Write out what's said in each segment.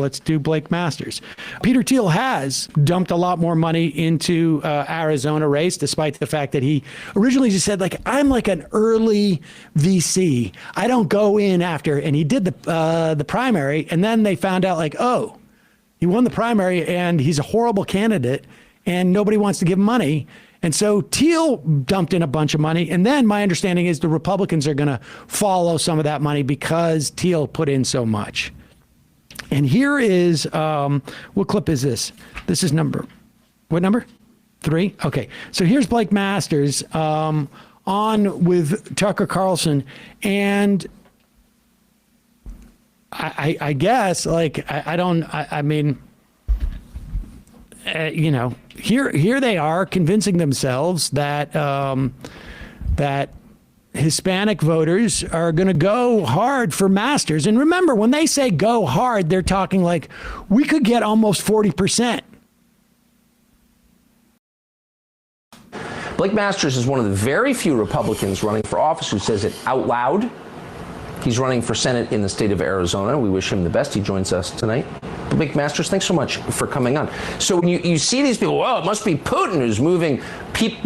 let's do Blake Masters. Peter Thiel has dumped a lot more money into Arizona race, despite the fact that he originally just said, like, I'm like an early VC. I don't go in after. And he did the primary, and then they found out, like, oh, he won the primary and he's a horrible candidate and nobody wants to give him money. And so Thiel dumped in a bunch of money. And then my understanding is the Republicans are going to follow some of that money because Thiel put in so much. And here is, what clip is this? This is what number? 3? Okay. So here's Blake Masters on with Tucker Carlson. And I guess, like, I mean, you know, here they are convincing themselves that that Hispanic voters are going to go hard for Masters. And remember, when they say go hard, they're talking like we could get almost 40%. Blake Masters is one of the very few Republicans running for office who says it out loud. He's running for Senate in the state of Arizona. We wish him the best. He joins us tonight. Blake Masters, thanks so much for coming on. So when you see these people, well, it must be Putin who's moving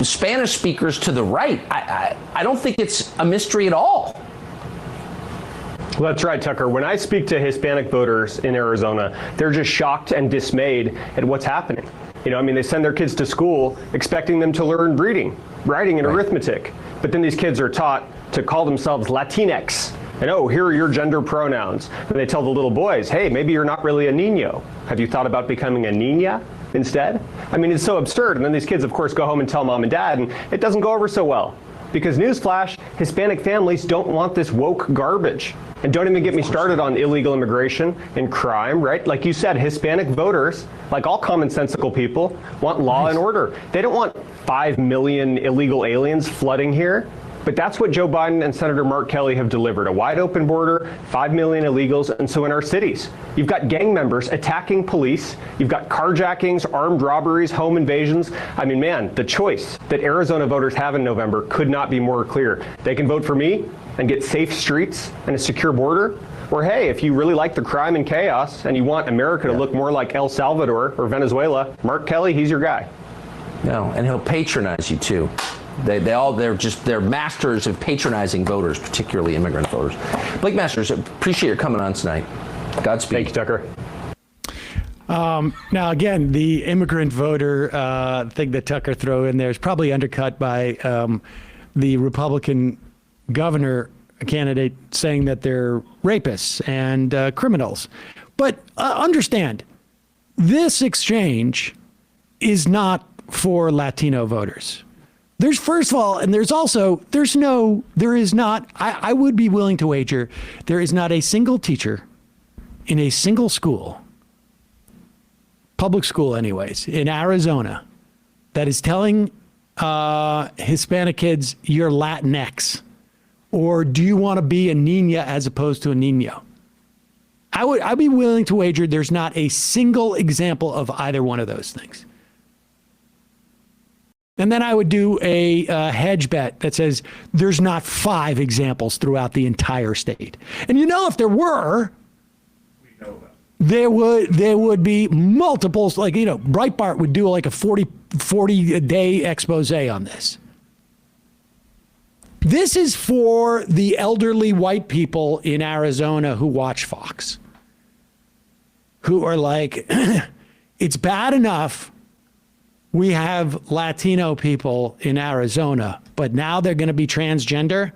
Spanish speakers to the right. I don't think it's a mystery at all. Well, that's right, Tucker. When I speak to Hispanic voters in Arizona, they're just shocked and dismayed at what's happening. You know, I mean, they send their kids to school expecting them to learn reading, writing, and arithmetic. But then these kids are taught to call themselves latinx. And oh, here are your gender pronouns. And they tell the little boys, hey, maybe you're not really a niño. Have you thought about becoming a niña instead? I mean, it's so absurd. And then these kids, of course, go home and tell mom and dad, and it doesn't go over so well. Because newsflash, Hispanic families don't want this woke garbage. And don't even get me started on illegal immigration and crime, right? Like you said, Hispanic voters, like all commonsensical people, want law and order. They don't want 5 million illegal aliens flooding here. But that's what Joe Biden and Senator Mark Kelly have delivered, a wide open border, 5 million illegals, and so in our cities. You've got gang members attacking police, you've got carjackings, armed robberies, home invasions. I mean, man, the choice that Arizona voters have in November could not be more clear. They can vote for me and get safe streets and a secure border. Or hey, if you really like the crime and chaos and you want America to look more like El Salvador or Venezuela, Mark Kelly, he's your guy. No, and he'll patronize you too. They're masters of patronizing voters, particularly immigrant voters. Blake Masters, appreciate your coming on tonight. Godspeed. Thank you, Tucker. Now, again, the immigrant voter thing that Tucker threw in there is probably undercut by the Republican governor candidate saying that they're rapists and criminals. But understand, this exchange is not for Latino voters. There's, first of all, and there's also, there is not, I would be willing to wager, there is not a single teacher in a single school, public school anyways, in Arizona, that is telling Hispanic kids, you're Latinx, or do you want to be a niña as opposed to a niño? I'd be willing to wager there's not a single example of either one of those things. And then I would do a hedge bet that says there's not 5 examples throughout the entire state. And you know, if there were, there would be multiples. Like, you know, Breitbart would do like a 40-day expose on this. This is for the elderly white people in Arizona who watch Fox, who are like, it's bad enough we have Latino people in Arizona, but now they're going to be transgender.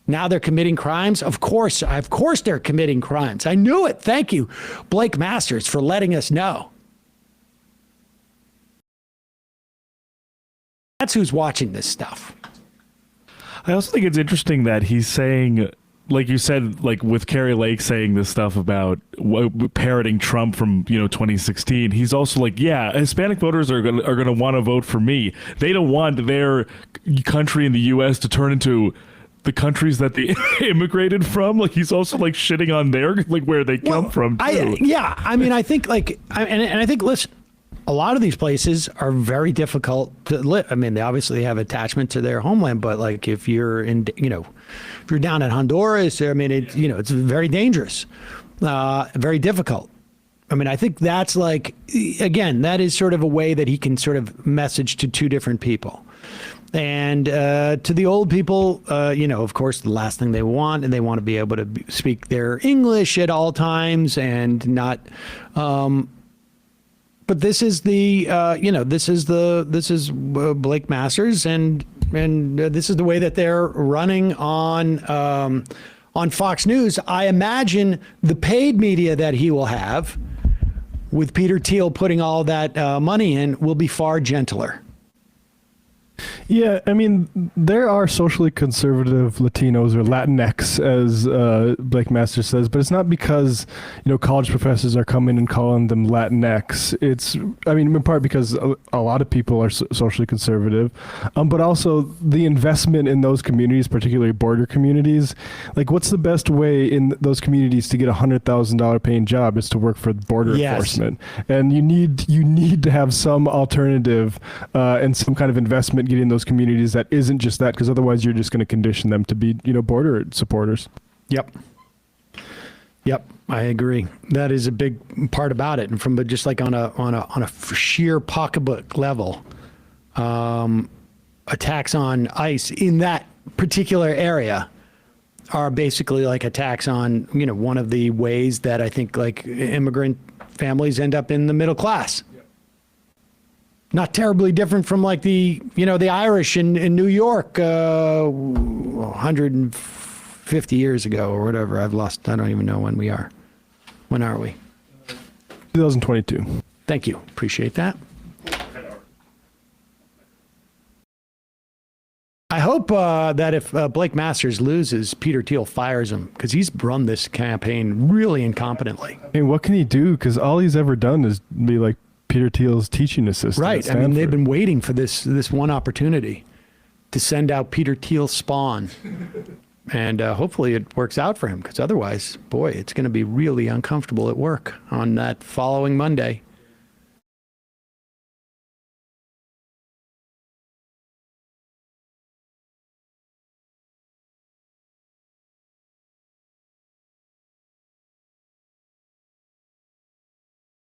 Now they're committing crimes. Of course they're committing crimes. I knew it. Thank you, Blake Masters, for letting us know. That's who's watching this stuff. I also think it's interesting that he's saying, like you said, like with Carrie Lake saying this stuff about parroting Trump from 2016. He's also like, yeah, Hispanic voters are gonna want to vote for me. They don't want their country in the U.S. to turn into the countries that they immigrated from. Like, he's also like shitting on their where they come from too. I think I think listen, a lot of these places are very difficult to live. I mean, they obviously have attachment to their homeland, but like if you're in, if you're down in Honduras, I mean, it's very dangerous, very difficult. I mean, I think that's like, again, that is sort of a way that he can sort of message to two different people. And to the old people, of course, the last thing they want, and they want to be able to speak their English at all times and not. But this is the, this is Blake Masters, and this is the way that they're running on Fox News. I imagine the paid media that he will have, with Peter Thiel putting all that money in, will be far gentler. Yeah, I mean, there are socially conservative Latinos, or Latinx, as Blake Masters says, but it's not because, college professors are coming and calling them Latinx. It's, in part because a lot of people are socially conservative, but also the investment in those communities, particularly border communities. Like, what's the best way in those communities to get a $100,000 paying job is to work for border enforcement. And you need to have some alternative and some kind of investment getting those communities that isn't just that, because otherwise you're just going to condition them to be, border supporters. Yep, I agree. That is a big part about it, and from just like on a sheer pocketbook level, attacks on ICE in that particular area are basically like attacks on one of the ways that I think like immigrant families end up in the middle class. Not terribly different from like the Irish in New York 150 years ago or whatever. I don't even know when we are. When are we? 2022. Thank you. Appreciate that. I hope that if Blake Masters loses, Peter Thiel fires him, because he's run this campaign really incompetently. I mean, what can he do? Because all he's ever done is be like Peter Thiel's teaching assistant. Right. I mean, they've been waiting for this one opportunity to send out Peter Thiel's spawn. And hopefully it works out for him, because otherwise, boy, it's going to be really uncomfortable at work on that following Monday.